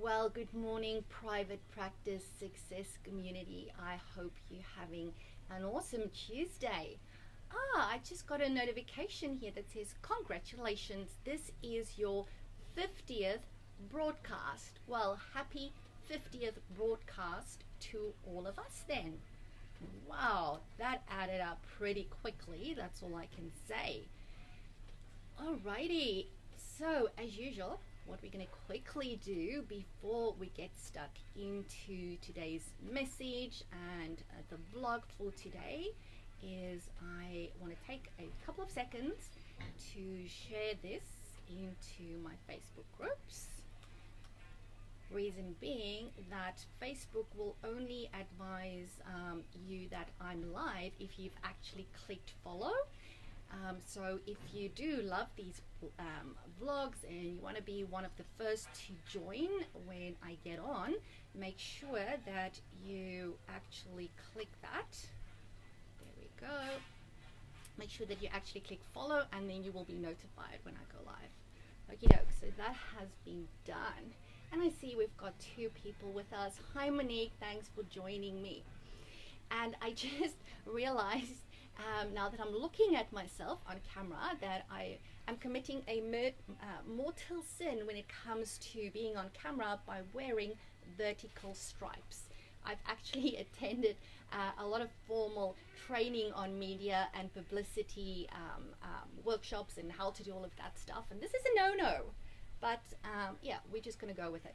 Well, good morning, private practice success community. I hope you're having an awesome Tuesday. I just got a notification here that says, congratulations, this is your 50th broadcast. Well, happy 50th broadcast to all of us then. Wow, that added up pretty quickly, that's all I can say. Alrighty, so as usual, what we're going to quickly do before we get stuck into today's message and the vlog for today is I want to take a couple of seconds to share this into my Facebook groups. Reason being that Facebook will only advise you that I'm live if you've actually clicked follow. So if you do love these vlogs and you want to be one of the first to join when I get on, make sure that you actually click that. There we go. Make sure that you actually click follow, and then you will be notified when I go live. Okie doke, so that has been done. And I see we've got two people with us. Hi Monique, thanks for joining me. And I just realized now that I'm looking at myself on camera that I am committing a mortal sin when it comes to being on camera by wearing vertical stripes. I've actually attended a lot of formal training on media and publicity workshops and how to do all of that stuff, and this is a no-no, but yeah, we're just gonna go with it.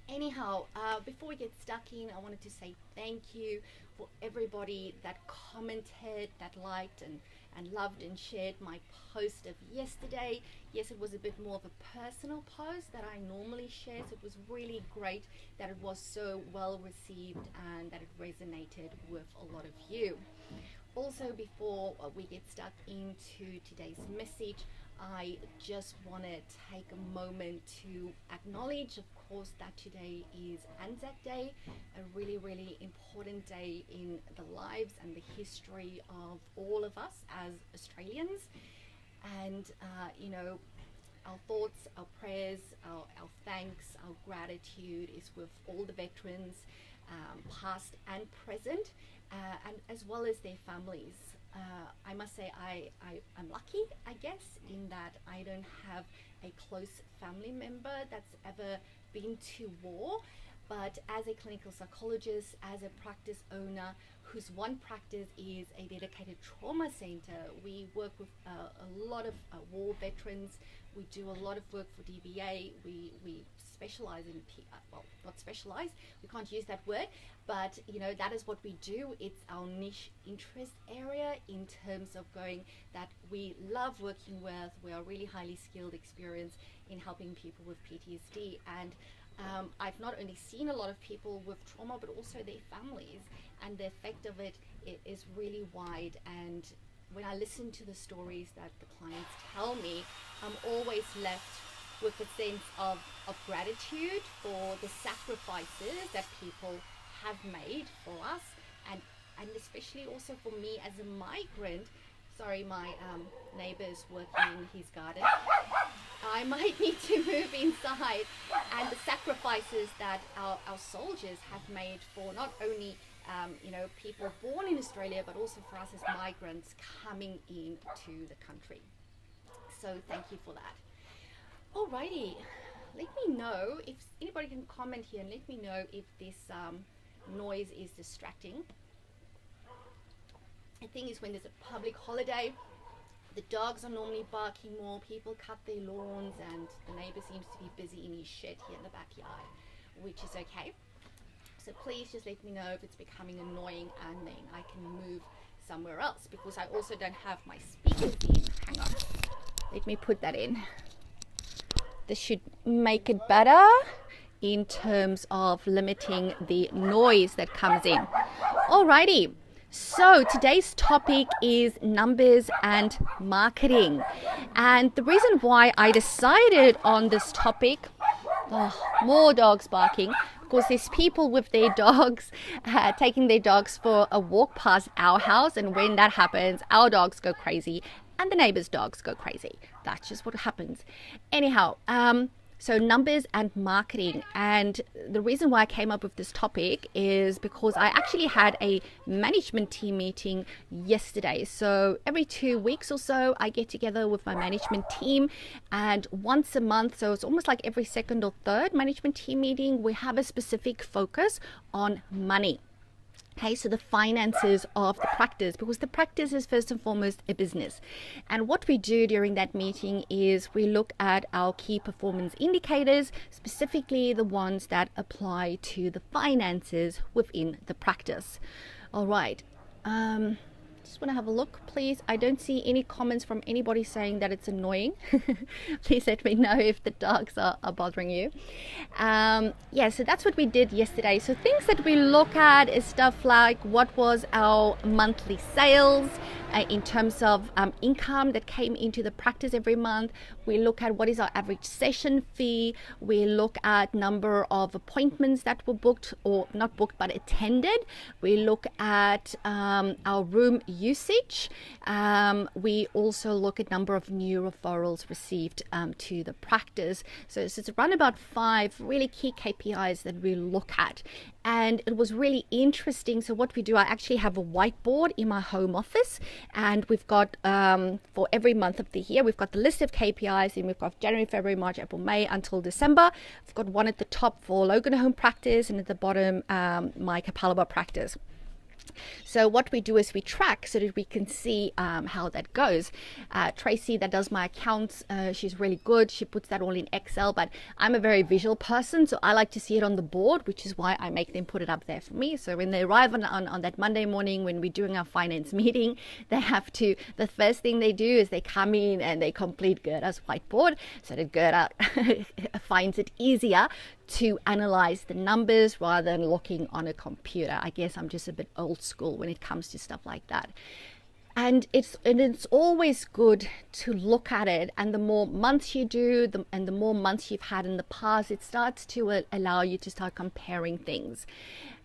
Anyhow, before we get stuck in, I wanted to say thank you for everybody that commented, that liked and loved and shared my post of yesterday. Yes, it was a bit more of a personal post that I normally share, so it was really great that it was so well received and that it resonated with a lot of you. Also, before we get stuck into today's message, I just want to take a moment to acknowledge, of course, that today is Anzac Day, a really, really important day in the lives and the history of all of us as Australians. And, you know, our thoughts, our prayers, our thanks, our gratitude is with all the veterans, past and present, and as well as their families. I must say I'm lucky, I guess, in that I don't have a close family member that's ever been to war, but as a clinical psychologist, as a practice owner whose one practice is a dedicated trauma center, we work with a lot of war veterans. We do a lot of work for DVA. We specialize in, well, not specialize, we can't use that word, but you know, that is what we do. It's our niche interest area in terms of going that we love working with. We are really highly skilled, experienced in helping people with PTSD, and I've not only seen a lot of people with trauma but also their families, and the effect of it is really wide. And when I listen to the stories that the clients tell me, I'm always left with a sense of gratitude for the sacrifices that people have made for us, and especially also for me as a migrant. Sorry, my neighbor's working in his garden. I might need to move inside. And the sacrifices that our soldiers have made for not only you know, people born in Australia, but also for us as migrants coming into the country. So thank you for that. Alrighty, let me know if anybody can comment here and let me know if this noise is distracting. The thing is, when there's a public holiday, the dogs are normally barking more, people cut their lawns, and the neighbor seems to be busy in his shed here in the backyard, which is okay. So please just let me know if it's becoming annoying, and then I can move somewhere else, because I also don't have my speakers in. Hang on, let me put that in. This should make it better in terms of limiting the noise that comes in. Alrighty, so today's topic is numbers and marketing. And the reason why I decided on this topic, more dogs barking, because there's people with their dogs taking their dogs for a walk past our house, and when that happens, our dogs go crazy and the neighbors' dogs go crazy. That's just what happens. Anyhow, So numbers and marketing. And the reason why I came up with this topic is because I actually had a management team meeting yesterday. So every 2 weeks or so, I get together with my management team, and once a month, so it's almost like every second or third management team meeting, we have a specific focus on money. Okay, so the finances of the practice, because the practice is first and foremost a business. And what we do during that meeting is we look at our key performance indicators, specifically the ones that apply to the finances within the practice. All right. Just want to have a look, please. I don't see any comments from anybody saying that it's annoying. Please let me know if the dogs are bothering you. Yeah, so that's what we did yesterday. So things that we look at is stuff like what was our monthly sales in terms of income that came into the practice every month. We look at what is our average session fee. We look at number of appointments that were booked, or not booked but attended. We look at our room usage. We also look at number of new referrals received to the practice. So it's around about 5 really key KPIs that we look at. And it was really interesting. So what we do, I actually have a whiteboard in my home office, and we've got for every month of the year, we've got the list of KPIs, and we've got January, February, March, April, May until December. I've got one at the top for Logan Home Practice, and at the bottom my Kapalaba practice. So what we do is we track so that we can see how that goes. Tracy, that does my accounts, she's really good. She puts that all in Excel, but I'm a very visual person, so I like to see it on the board, which is why I make them put it up there for me. So when they arrive on that Monday morning, when we're doing our finance meeting, they have to, the first thing they do is they come in and they complete Gerda's whiteboard, so that Gerda finds it easier to analyze the numbers rather than looking on a computer. I guess I'm just a bit old school when it comes to stuff like that. And it's always good to look at it, and the more months you do, and the more months you've had in the past, it starts to allow you to start comparing things.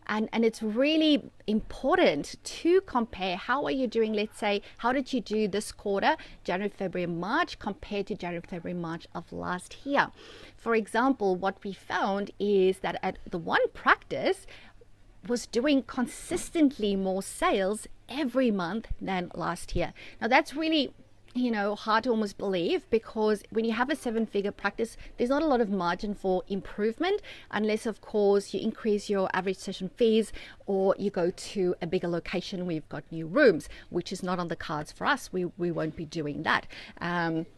And it's really important to compare. How are you doing? Let's say, how did you do this quarter, January, February, March, compared to January, February, March of last year? For example, what we found is that at the one practice was doing consistently more sales every month than last year. Now that's really hard to almost believe, because when you have a 7-figure practice, there's not a lot of margin for improvement, unless of course you increase your average session fees, or you go to a bigger location where you've got new rooms, which is not on the cards for us. We won't be doing that.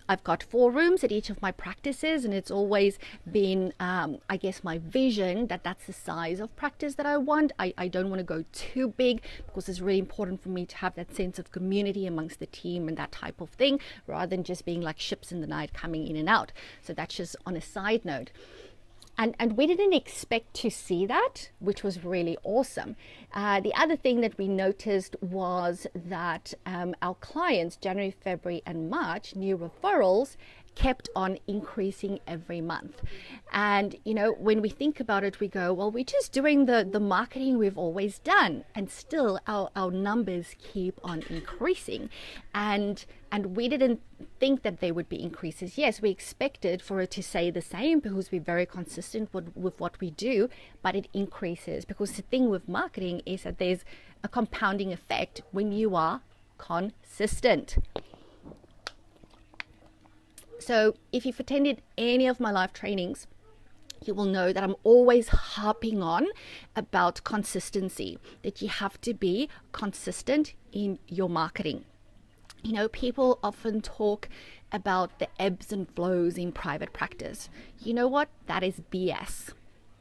I've got 4 rooms at each of my practices, and it's always been, I guess, my vision that that's the size of practice that I want. I don't want to go too big, because it's really important for me to have that sense of community amongst the team and that type of thing, rather than just being like ships in the night coming in and out. So that's just on a side note. And we didn't expect to see that, which was really awesome. The other thing that we noticed was that our clients, January, February, and March, new referrals, kept on increasing every month. And when we think about it, we go, well, we're just doing the marketing we've always done, and still our numbers keep on increasing. And we didn't think that there would be increases. Yes, we expected for it to stay the same, because we're very consistent with what we do, but it increases, because the thing with marketing is that there's a compounding effect when you are consistent. So if you've attended any of my live trainings, you will know that I'm always harping on about consistency, that you have to be consistent in your marketing. People often talk about the ebbs and flows in private practice. You know what? That is BS.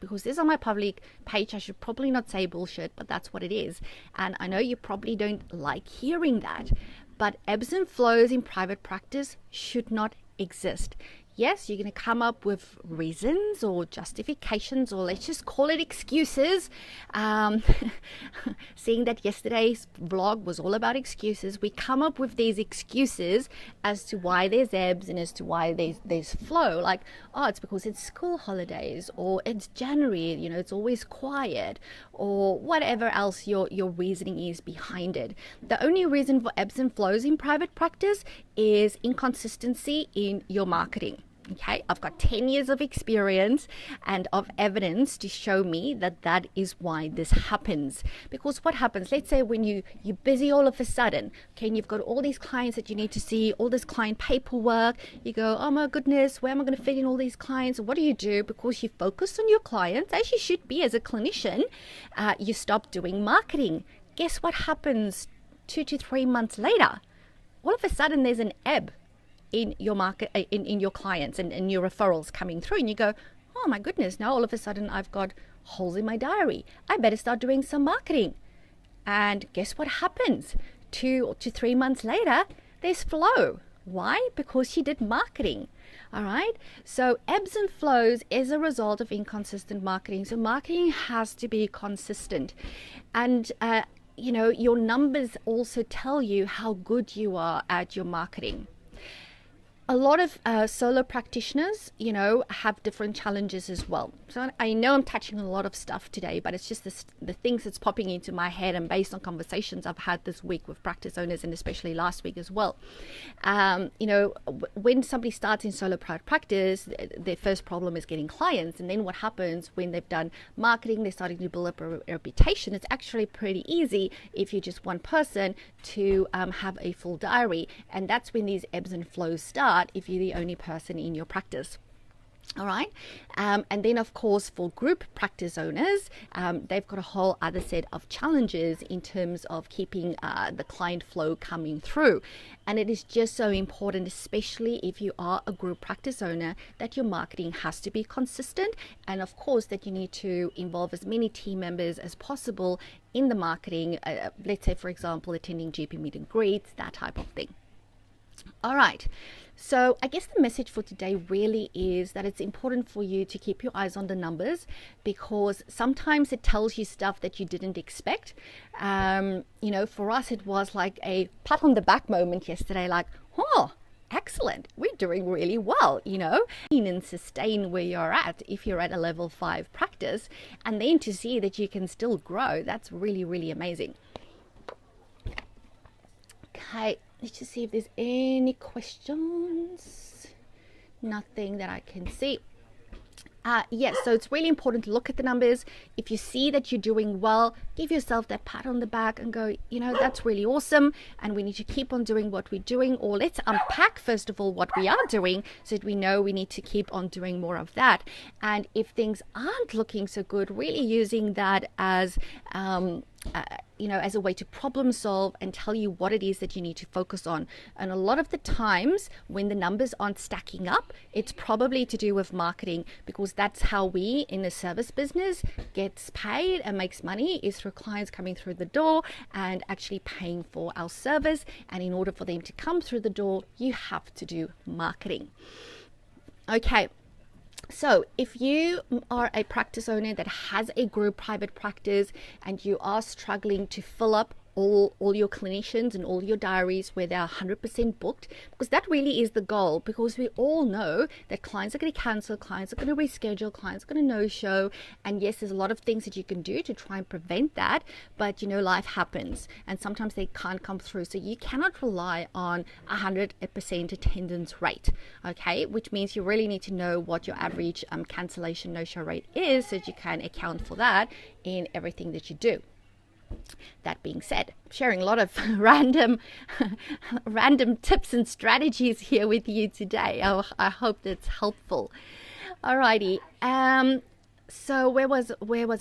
Because this is on my public page, I should probably not say bullshit, but that's what it is. And I know you probably don't like hearing that, but ebbs and flows in private practice should not exist. Yes, you're going to come up with reasons or justifications, or let's just call it excuses. Seeing that yesterday's vlog was all about excuses, we come up with these excuses as to why there's ebbs and as to why there's flow. Like, oh, it's because it's school holidays, or it's January, it's always quiet, or whatever else your reasoning is behind it. The only reason for ebbs and flows in private practice is inconsistency in your marketing. Okay, I've got 10 years of experience and of evidence to show me that that is why this happens. Because what happens, let's say when you're busy all of a sudden, okay, and you've got all these clients that you need to see, all this client paperwork, you go, oh my goodness, where am I going to fit in all these clients? What do? Because you focus on your clients, as you should be as a clinician, you stop doing marketing. Guess what happens 2 to 3 months later? All of a sudden there's an ebb in your market, in your clients and your referrals coming through, and you go, oh my goodness, now all of a sudden I've got holes in my diary. I better start doing some marketing. And guess what happens? 2 to 3 months later, there's flow. Why? Because you did marketing. All right. So ebbs and flows is a result of inconsistent marketing. So marketing has to be consistent, and your numbers also tell you how good you are at your marketing. A lot of solo practitioners, have different challenges as well. So I know I'm touching on a lot of stuff today, but it's just the things that's popping into my head and based on conversations I've had this week with practice owners and especially last week as well. When somebody starts in solo private practice, their first problem is getting clients. And then what happens when they've done marketing, they're starting to build up a reputation. It's actually pretty easy if you're just one person to have a full diary. And that's when these ebbs and flows start if you're the only person in your practice. All right. And then, of course, for group practice owners, they've got a whole other set of challenges in terms of keeping the client flow coming through. And it is just so important, especially if you are a group practice owner, that your marketing has to be consistent. And of course, that you need to involve as many team members as possible in the marketing. Let's say, for example, attending GP meet and greets, that type of thing. All right. So I guess the message for today really is that it's important for you to keep your eyes on the numbers, because sometimes it tells you stuff that you didn't expect. For us, it was like a pat on the back moment yesterday, like, oh, excellent, we're doing really well, and sustain where you're at if you're at a level 5 practice, and then to see that you can still grow, that's really, really amazing. Okay. Let's just see if there's any questions. Nothing that I can see. Yes, so it's really important to look at the numbers. If you see that you're doing well, give yourself that pat on the back and go, that's really awesome. And we need to keep on doing what we're doing. Or let's unpack, first of all, what we are doing so that we know we need to keep on doing more of that. And if things aren't looking so good, really using that as as a way to problem solve and tell you what it is that you need to focus on. And a lot of the times when the numbers aren't stacking up, it's probably to do with marketing, because that's how we in the service business gets paid and makes money, is through clients coming through the door and actually paying for our service. And in order for them to come through the door, you have to do marketing. Okay. So if you are a practice owner that has a group private practice and you are struggling to fill up all your clinicians and all your diaries where they're 100% booked, because that really is the goal, because we all know that clients are going to cancel, clients are going to reschedule, clients are going to no-show. And yes, there's a lot of things that you can do to try and prevent that, but life happens and sometimes they can't come through. So you cannot rely on 100% attendance rate, okay? Which means you really need to know what your average cancellation no-show rate is so that you can account for that in everything that you do. That being said, I'm sharing a lot of random tips and strategies here with you today. I hope that's helpful. Alrighty. So where was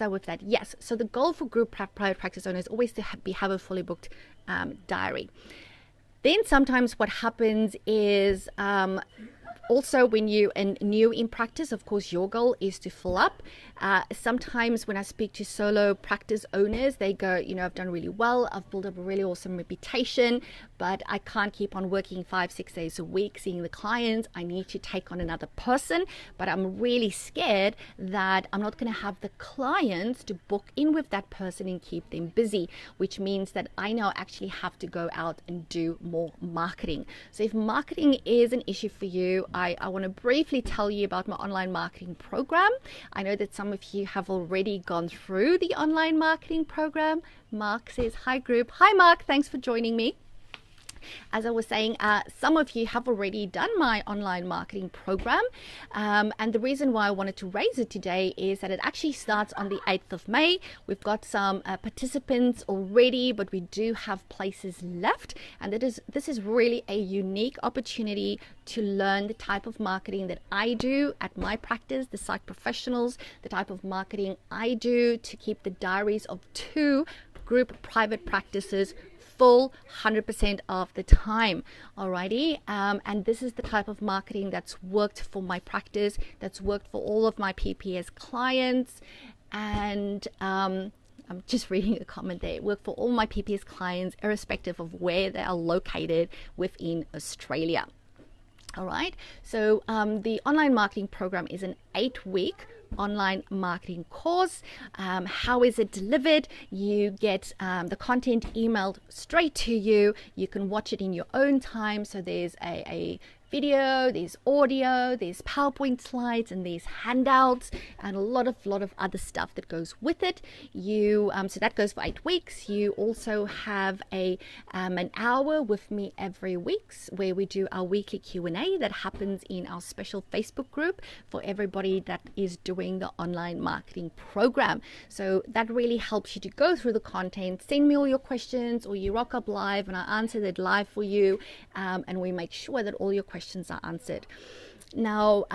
I with that? Yes. So the goal for group private practice owners is always to have a fully booked diary. Then sometimes what happens is also when you are new in practice, of course, your goal is to fill up. Sometimes when I speak to solo practice owners, they go, I've done really well. I've built up a really awesome reputation, but I can't keep on working 5-6 days a week, seeing the clients. I need to take on another person, but I'm really scared that I'm not going to have the clients to book in with that person and keep them busy, which means that I now actually have to go out and do more marketing. So if marketing is an issue for you, I want to briefly tell you about my online marketing program. I know that some of you have already gone through the online marketing program. Mark says, hi group. Hi Mark, thanks for joining me. as I was saying, some of you have already done my online marketing program. And the reason why I wanted to raise it today is that it actually starts on the 8th of May. We've got some participants already, but we do have places left. And this is really a unique opportunity to learn the type of marketing that I do at my practice, the Psych Professionals, the type of marketing I do to keep the diaries of 2 group private practices full 100% of the time. Alrighty, and this is the type of marketing that's worked for my practice, that's worked for all of my PPS clients, and I'm just reading a comment there. Work for all my PPS clients, irrespective of where they are located within Australia. All right, so the online marketing program is an 8-week online marketing course. How is it delivered? You get the content emailed straight to you. You can watch it in your own time. So there's a video, there's audio, there's PowerPoint slides, and there's handouts, and a lot of other stuff that goes with it. So that goes for 8 weeks. You also have an hour with me every week where we do our weekly Q&A that happens in our special Facebook group for everybody that is doing the online marketing program. So that really helps you to go through the content, send me all your questions, or you rock up live and I answer that live for you, and we make sure that all your questions are answered. Now,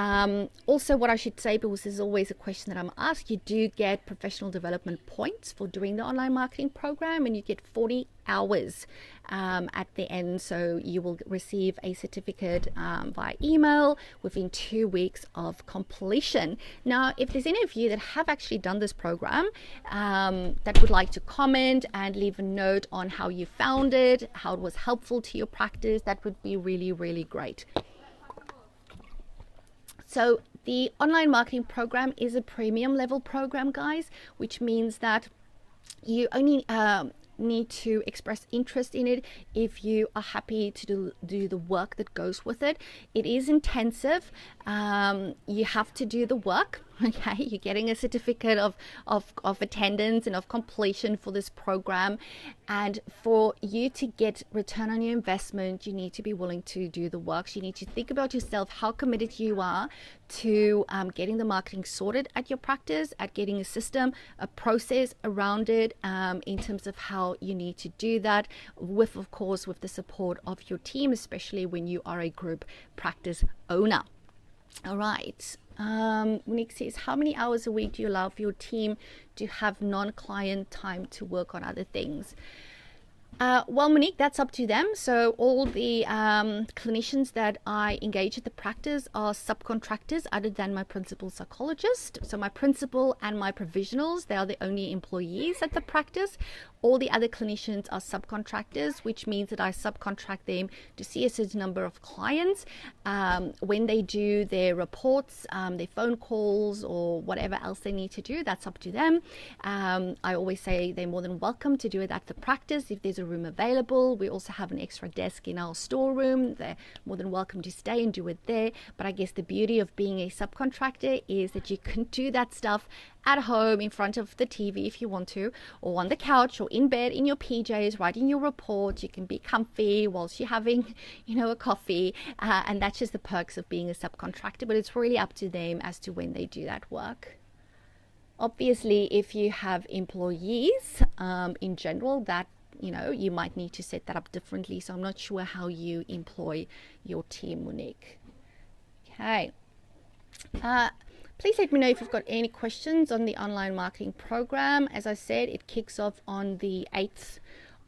also what I should say, because this is always a question that I'm asked, you do get professional development points for doing the online marketing program, and you get 40 hours at the end. So you will receive a certificate via email within 2 weeks of completion. Now, if there's any of you that have actually done this program that would like to comment and leave a note on how you found it, how it was helpful to your practice, that would be really, really great. So the online marketing program is a premium level program, guys, which means that you only need to express interest in it if you are happy to do the work that goes with it. It is intensive. You have to do the work. Okay, you're getting a certificate of attendance and of completion for this program, and for you to get return on your investment, you need to be willing to do the work. You need to think about yourself, how committed you are to getting the marketing sorted at your practice, at getting a system, a process around it, in terms of how you need to do that, with, of course, with the support of your team, especially when you are a group practice owner. All right. Monique says, how many hours a week do you allow for your team to have non-client time to work on other things? Well, Monique, that's up to them. So all the clinicians that I engage at the practice are subcontractors other than my principal psychologist. So my principal and my provisionals, they are the only employees at the practice. All the other clinicians are subcontractors, which means that I subcontract them to see a certain number of clients. When they do their reports, their phone calls, or whatever else they need to do, that's up to them. I always say they're more than welcome to do it at the practice if there's a room available. We also have an extra desk in our storeroom. They're more than welcome to stay and do it there. But I guess the beauty of being a subcontractor is that you can do that stuff at home in front of the TV if you want to, or on the couch, or in bed in your PJs writing your report. You can be comfy whilst you're having, a coffee, and that's just the perks of being a subcontractor. But it's really up to them as to when they do that work. Obviously, if you have employees in general, that you might need to set that up differently. So I'm not sure how you employ your team, Monique. Okay. Please let me know if you've got any questions on the online marketing program. As I said, it kicks off on the 8th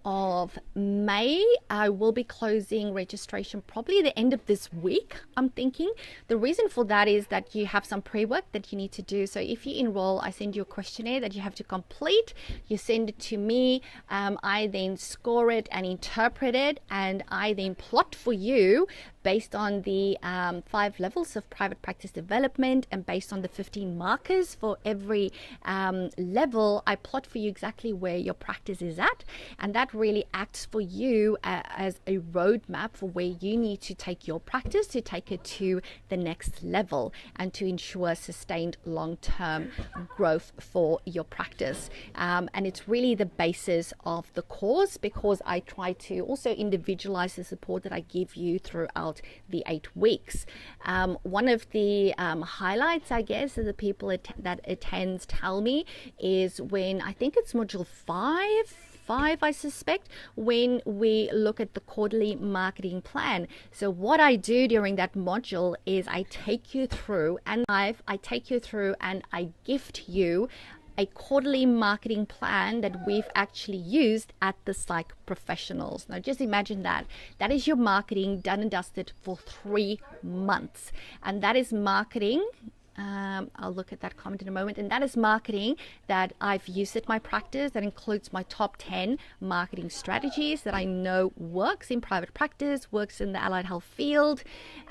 of May. I will be closing registration probably the end of this week, I'm thinking. The reason for that is that you have some pre-work that you need to do. So if you enroll, I send you a questionnaire that you have to complete. You send it to me. I then score it and interpret it, and I then plot for you based on the 5 levels of private practice development and based on the 15 markers for every level, I plot for you exactly where your practice is at, and that really acts for you as a roadmap for where you need to take your practice to take it to the next level and to ensure sustained long-term growth for your practice. And it's really the basis of the course, because I try to also individualize the support that I give you throughout the 8 weeks. One of the highlights, I guess, that the people that attends tell me is when, I think it's module 5, I suspect, when we look at the quarterly marketing plan. So what I do during that module is I take you through and I gift you a quarterly marketing plan that we've actually used at the Psych Professionals. Now just imagine that. That is your marketing done and dusted for 3 months. And that is marketing. I'll look at that comment in a moment. And that is marketing that I've used at my practice. That includes my top 10 marketing strategies that I know works in private practice, works in the allied health field.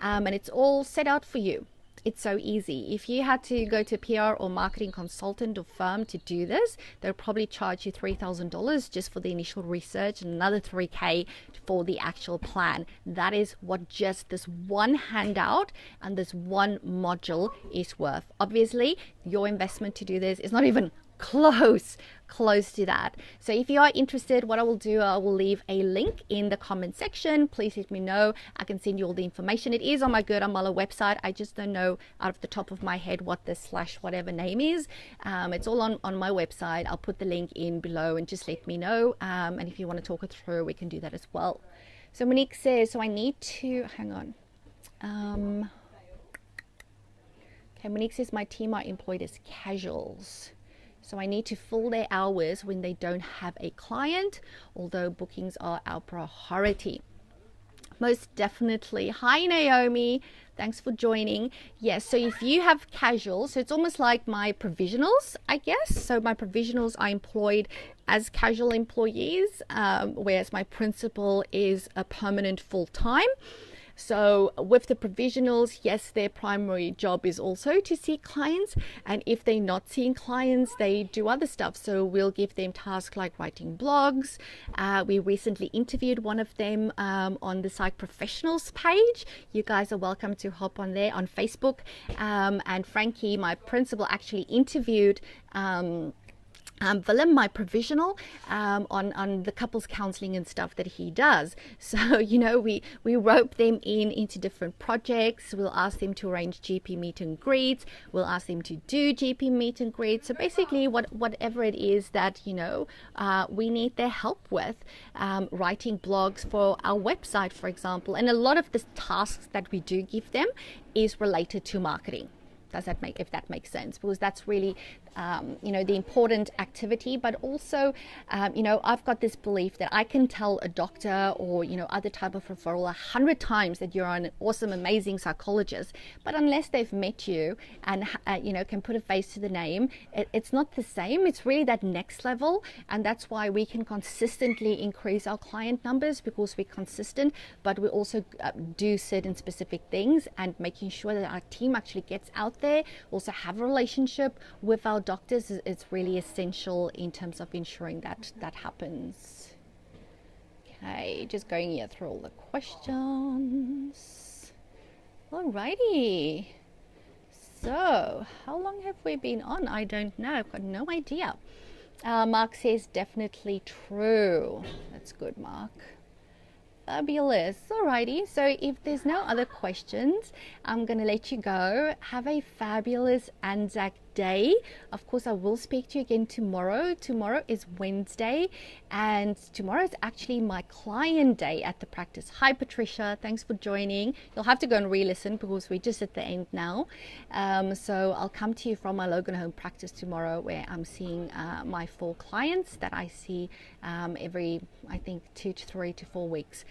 And it's all set out for you. It's so easy. If you had to go to a PR or marketing consultant or firm to do this, they'll probably charge you $3,000 just for the initial research and another $3,000 for the actual plan. That is what just this one handout and this one module is worth. Obviously, your investment to do this is not even close to that. So if you are interested, what I will do, I will leave a link in the comment section. Please let me know. I can send you all the information. It is on my Gerd Amala website. I just don't know out of the top of my head what the / whatever name is. It's all on my website. I'll put the link in below and just let me know. And if you want to talk it through, we can do that as well. So Monique says, so I need to, hang on. Okay, Monique says, my team are employed as casuals. So I need to fill their hours when they don't have a client, although bookings are our priority. Most definitely. Hi, Naomi. Thanks for joining. Yes, so if you have casuals, so it's almost like my provisionals, I guess. So my provisionals are employed as casual employees, whereas my principal is a permanent full-time. So with the provisionals, yes, their primary job is also to see clients. And if they're not seeing clients, they do other stuff. So we'll give them tasks like writing blogs. We recently interviewed one of them on the Psych Professionals page. You guys are welcome to hop on there on Facebook. And Frankie, my principal, actually interviewed Willem, my provisional, on the couples counseling and stuff that he does. So, you know, we rope them into different projects. We'll ask them to arrange GP meet and greets. We'll ask them to do GP meet and greets. So basically whatever it is that, you know, we need their help with, writing blogs for our website, for example. And a lot of the tasks that we do give them is related to marketing. If that makes sense, because that's really, you know, the important activity. But also, you know, I've got this belief that I can tell a doctor or, you know, other type of referral 100 times that you're an awesome, amazing psychologist, but unless they've met you and, you know, can put a face to the name, it's not the same. It's really that next level. And that's why we can consistently increase our client numbers, because we're consistent, but we also do certain specific things, and making sure that our team actually gets out there, also have a relationship with our doctors. It's really essential in terms of ensuring that that happens. Okay, just going here through all the questions. Alrighty. So, how long have we been on? I don't know. I've got no idea. Mark says definitely true. That's good, Mark. Fabulous. Alrighty, so if there's no other questions, I'm gonna let you go. Have a fabulous Anzac Day. Of course, I will speak to you again tomorrow. Tomorrow is Wednesday, and tomorrow is actually my client day at the practice. Hi, Patricia. Thanks for joining. You'll have to go and re-listen because we're just at the end now. So I'll come to you from my Logan Home practice tomorrow, where I'm seeing my 4 clients that I see every, I think, 2 to 3 to 4 weeks.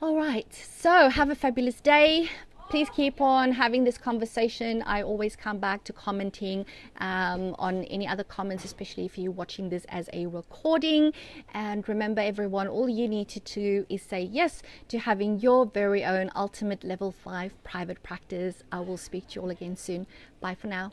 All right, so have a fabulous day. please keep on having this conversation. I always come back to commenting on any other comments, especially if you're watching this as a recording. And remember, everyone, all you need to do is say yes to having your very own ultimate level 5 private practice. I will speak to you all again soon. Bye for now.